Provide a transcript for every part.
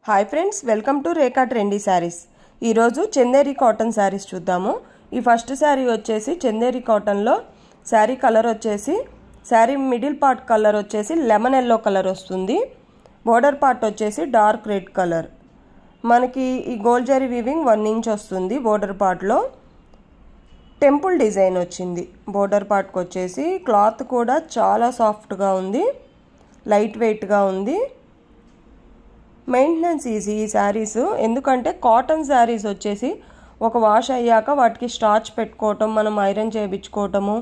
Hi friends, welcome to Rekha trendy saris. ఈరోజు Chanderi cotton saris చూద్దాము. ఈ ఫస్ట్ శారీ వచ్చేసి చందేరి కాటన్లో శారీ కలర్ వచ్చేసి శారీ మిడిల్ పార్ట్ కలర్ వచ్చేసి లెమన్ ఎల్లో కలర్ వస్తుంది. బోర్డర్ పార్ట్ వచ్చేసి డార్క్ రెడ్ కలర్. మనకి ఈ గోల్డ్ జరీ వీవింగ్ 1 ఇంచ్ వస్తుంది. బోర్డర్ పార్ట్లో టెంపుల్ డిజైన్ వచ్చింది. బోర్డర్ పార్ట్కి వచ్చేసి క్లాత్ కూడా చాలా సాఫ్ట్గా ఉంది, లైట్ వెయిట్గా ఉంది. మెయింటెనెన్స్ ఈజీ ఈ శారీస్, ఎందుకంటే కాటన్ శారీస్ వచ్చేసి ఒక వాష్ అయ్యాక వాటికి స్టార్చ్ పెట్టుకోవటం, మనం ఐరన్ చేయించుకోవటము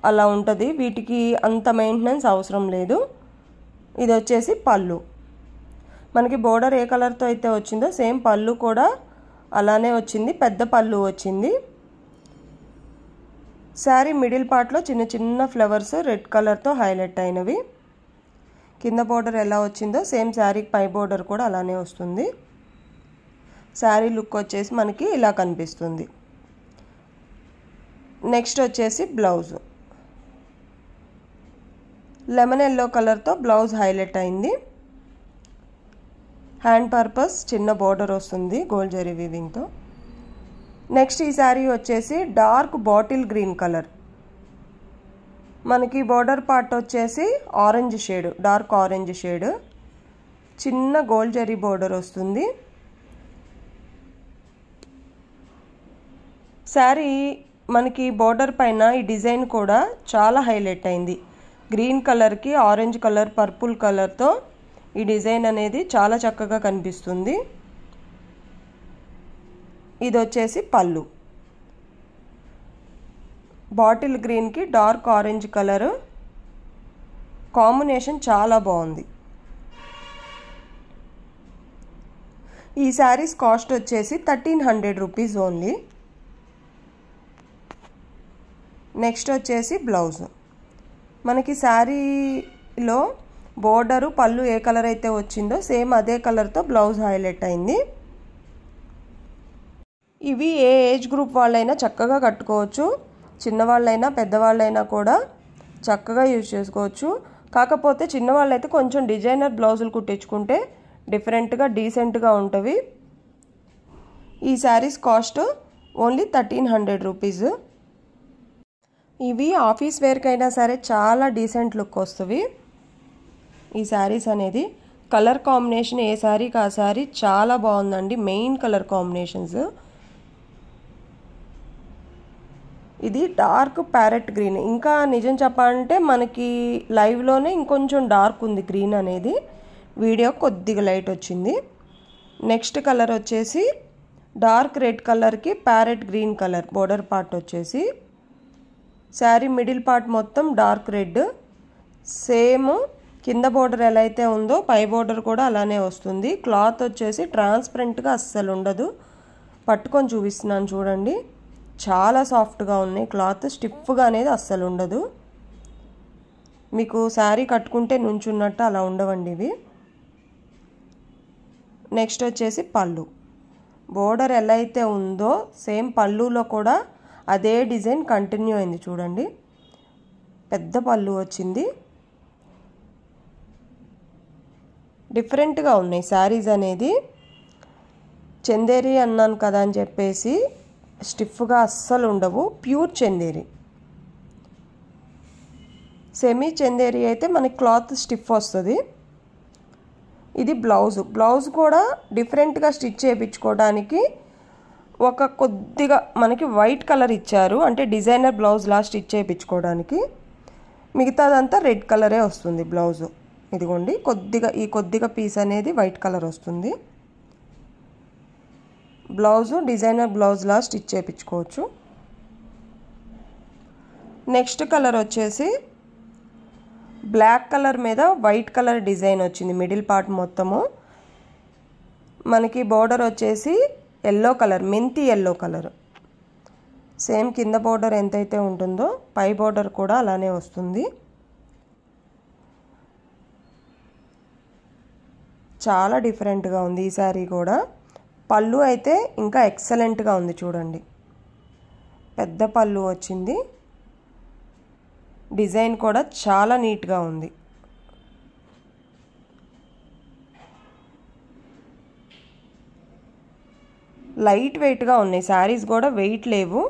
అలా ఉంటుంది. వీటికి అంత మెయింటెనెన్స్ అవసరం లేదు. ఇది వచ్చేసి పళ్ళు. మనకి బోర్డర్ ఏ కలర్తో అయితే వచ్చిందో సేమ్ పళ్ళు కూడా అలానే వచ్చింది, పెద్ద పళ్ళు వచ్చింది. శారీ మిడిల్ పార్ట్లో చిన్న చిన్న ఫ్లవర్స్ రెడ్ కలర్తో హైలైట్ అయినవి. కింద బోర్డర్ ఎలా వచ్చిందో సేమ్ శారీకి పై బోర్డర్ కూడా అలానే వస్తుంది. శారీ లుక్ వచ్చేసి మనకి ఇలా కనిపిస్తుంది. నెక్స్ట్ వచ్చేసి బ్లౌజ్. లెమన్ ఎల్లో కలర్తో బ్లౌజ్ హైలైట్ అయింది. హ్యాండ్ పర్పస్ చిన్న బోర్డర్ వస్తుంది గోల్డ్ జరీ వీవింగ్తో. నెక్స్ట్ ఈ శారీ వచ్చేసి డార్క్ బాటిల్ గ్రీన్ కలర్. మనకి బోర్డర్ పార్ట్ వచ్చేసి orange shade, dark orange shade, చిన్న గోల్డ్ జరీ బోర్డర్ వస్తుంది. శారీ మనకి బోర్డర్ పైన ఈ డిజైన్ కూడా చాలా హైలైట్ అయింది. గ్రీన్ కలర్కి ఆరెంజ్ కలర్, పర్పుల్ కలర్తో ఈ డిజైన్ అనేది చాలా చక్కగా కనిపిస్తుంది. ఇది వచ్చేసి పళ్ళు. బాటిల్ గ్రీన్కి డార్క్ ఆరెంజ్ కలర్ కాంబినేషన్ చాలా బాగుంది. ఈ శారీస్ కాస్ట్ వచ్చేసి 1300 రూపీస్ ఓన్లీ. నెక్స్ట్ వచ్చేసి బ్లౌజ్. మనకి శారీలో బోర్డరు పళ్ళు ఏ కలర్ అయితే వచ్చిందో సేమ్ అదే కలర్తో బ్లౌజ్ హైలైట్ అయింది. ఇవి ఏ ఏజ్ గ్రూప్ వాళ్ళైనా చక్కగా కట్టుకోవచ్చు. చిన్నవాళ్ళైనా పెద్దవాళ్ళైనా కూడా చక్కగా యూజ్ చేసుకోవచ్చు. కాకపోతే చిన్నవాళ్ళైతే కొంచెం డిజైనర్ బ్లౌజులు కుట్టించుకుంటే డిఫరెంట్గా డీసెంట్గా ఉంటవి. ఈ శారీస్ కాస్ట్ ఓన్లీ 1300 రూపీస్. ఇవి ఆఫీస్ వేర్కైనా సరే చాలా డీసెంట్ లుక్ వస్తుంది. ఈ శారీస్ అనేది కలర్ కాంబినేషన్ ఏ శారీకి ఆ శారీ చాలా బాగుందండి. Main colour combinations. ఇది డార్క్ ప్యారెట్ గ్రీన్. ఇంకా నిజం చెప్పాలంటే మనకి లైవ్లోనే ఇంకొంచెం డార్క్ ఉంది గ్రీన్ అనేది, వీడియో కొద్దిగా లైట్ వచ్చింది. నెక్స్ట్ కలర్ వచ్చేసి డార్క్ రెడ్ కలర్కి parrot green colour. Border part వచ్చేసి శారీ మిడిల్ పార్ట్ మొత్తం డార్క్ రెడ్. సేమ్ కింద బోర్డర్ ఎలా అయితే ఉందో పై బోర్డర్ కూడా అలానే వస్తుంది. క్లాత్ వచ్చేసి ట్రాన్స్పరెంట్గా అస్సలు ఉండదు. పట్టుకొని చూపిస్తున్నాను చూడండి, చాలా సాఫ్ట్గా ఉన్నాయి. క్లాత్ స్టిఫ్గా అనేది అస్సలు ఉండదు. మీకు శారీ కట్టుకుంటే నుంచున్నట్టు అలా ఉండవండి ఇవి. నెక్స్ట్ వచ్చేసి పళ్ళు. బోర్డర్ ఎలా అయితే ఉందో సేమ్ పళ్ళులో కూడా అదే డిజైన్ కంటిన్యూ అయింది చూడండి. పెద్ద పళ్ళు వచ్చింది. డిఫరెంట్గా ఉన్నాయి శారీస్ అనేది. చందేరి అన్నాను కదా అని చెప్పేసి స్టిఫ్గా అస్సలు ఉండవు. ప్యూర్ చందేరి. సెమీ చందేరి అయితే మనకి క్లాత్ స్టిఫ్ వస్తుంది. ఇది బ్లౌజ్. బ్లౌజ్ కూడా డిఫరెంట్గా స్టిచ్ చేయించుకోవడానికి ఒక కొద్దిగా మనకి వైట్ కలర్ ఇచ్చారు, అంటే డిజైనర్ బ్లౌజ్లా స్టిచ్ చేయించుకోవడానికి. మిగతాదంతా రెడ్ కలరే వస్తుంది బ్లౌజు. ఇదిగోండి, కొద్దిగా పీస్ అనేది వైట్ కలర్ వస్తుంది. బ్లౌజు డిజైనర్ బ్లౌజ్లా స్టిచ్ చేయించుకోవచ్చు. నెక్స్ట్ కలర్ వచ్చేసి బ్లాక్ కలర్ మీద వైట్ కలర్ డిజైన్ వచ్చింది మిడిల్ పార్ట్ మొత్తము. మనకి బోర్డర్ వచ్చేసి ఎల్లో కలర్, మెంతి ఎల్లో కలర్. సేమ్ కింద బోర్డర్ ఎంతైతే ఉంటుందో పై బోర్డర్ కూడా అలానే వస్తుంది. చాలా డిఫరెంట్గా ఉంది ఈ శారీ కూడా. పళ్ళు అయితే ఇంకా ఎక్సలెంట్గా ఉంది చూడండి. పెద్ద పళ్ళు వచ్చింది. డిజైన్ కూడా చాలా నీట్గా ఉంది. లైట్ వెయిట్గా ఉన్నాయి. శారీస్ కూడా వెయిట్ లేవు,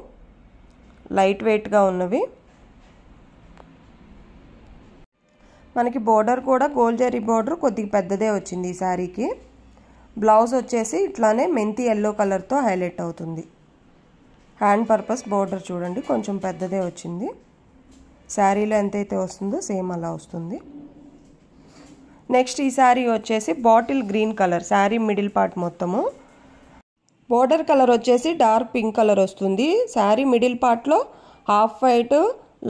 లైట్ వెయిట్గా ఉన్నవి. మనకి బోర్డర్ కూడా గోల్డ్ జరీ బోర్డర్ కొద్దిగా పెద్దదే వచ్చింది ఈ శారీకి. బ్లౌజ్ వచ్చేసి ఇట్లానే మెంతి ఎల్లో కలర్తో హైలైట్ అవుతుంది. హ్యాండ్ పర్పస్ బోర్డర్ చూడండి కొంచెం పెద్దదే వచ్చింది. శారీలో ఎంతైతే వస్తుందో సేమ్ అలా వస్తుంది. నెక్స్ట్ ఈ శారీ వచ్చేసి bottle green colour, sari middle part మొత్తము. బోర్డర్ కలర్ వచ్చేసి డార్క్ పింక్ కలర్ వస్తుంది. శారీ మిడిల్ పార్ట్లో half white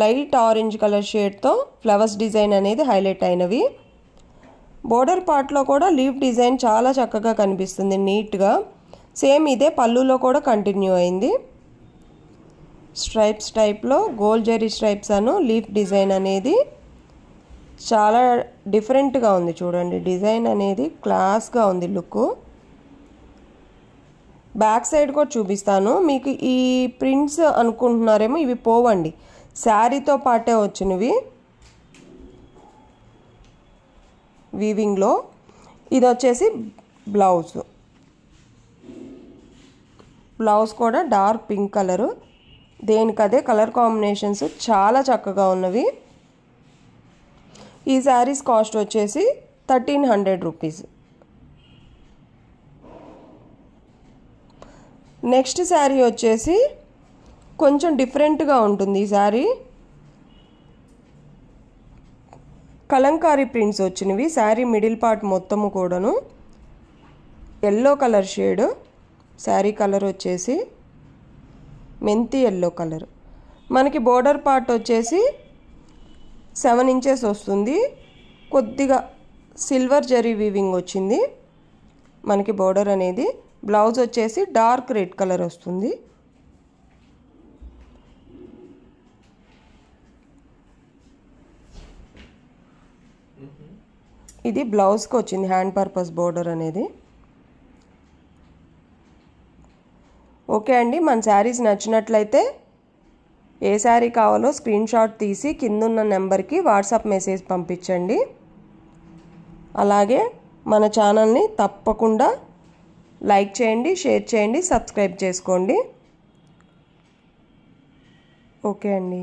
light orange colour షేడ్తో ఫ్లవర్స్ డిజైన్ అనేది హైలైట్ అయినవి. బోర్డర్ పార్ట్లో కూడా లీఫ్ డిజైన్ చాలా చక్కగా కనిపిస్తుంది నీట్గా. సేమ్ ఇదే పళ్ళులో కూడా కంటిన్యూ అయింది. స్ట్రైప్స్ టైప్లో గోల్డ్ జరీ స్ట్రైప్స్ అను లీఫ్ డిజైన్ అనేది చాలా డిఫరెంట్గా ఉంది చూడండి. డిజైన్ అనేది క్లాస్గా ఉంది లుక్. బ్యాక్ సైడ్ కూడా చూపిస్తాను మీకు. ఈ ప్రింట్స్ అనుకుంటున్నారేమో, ఇవి పోవండి, శారీతో పాటే వచ్చినవి వీవింగ్లో. ఇది వచ్చేసి బ్లౌజ్. బ్లౌజ్ కూడా డార్క్ పింక్ కలరు, దేనికదే కలర్ కాంబినేషన్స్ చాలా చక్కగా ఉన్నవి. ఈ శారీస్ కాస్ట్ వచ్చేసి 1300 రూపీస్. నెక్స్ట్ శారీ వచ్చేసి కొంచెం డిఫరెంట్గా ఉంటుంది. ఈ శారీ కలంకారీ ప్రింట్స్ వచ్చినవి. శారీ మిడిల్ పార్ట్ మొత్తము కూడాను yellow colour shade. Sari colour వచ్చేసి మెంతి ఎల్లో కలర్. మనకి బోర్డర్ పార్ట్ వచ్చేసి 7 ఇంచెస్ వస్తుంది. కొద్దిగా సిల్వర్ జరీ వీవింగ్ వచ్చింది మనకి బోర్డర్ అనేది. బ్లౌజ్ వచ్చేసి డార్క్ రెడ్ కలర్ వస్తుంది. ఇది బ్లౌజ్కి వచ్చింది హ్యాండ్ పర్పస్ బోర్డర్ అనేది. ఓకే అండి, మన శారీస్ నచ్చినట్లయితే ఏ శారీ కావాలో స్క్రీన్ షాట్ తీసి కిందున్న నెంబర్కి వాట్సాప్ మెసేజ్ పంపించండి. అలాగే మన ఛానల్ని తప్పకుండా లైక్ చేయండి, షేర్ చేయండి, సబ్స్క్రైబ్ చేసుకోండి. ఓకే అండి.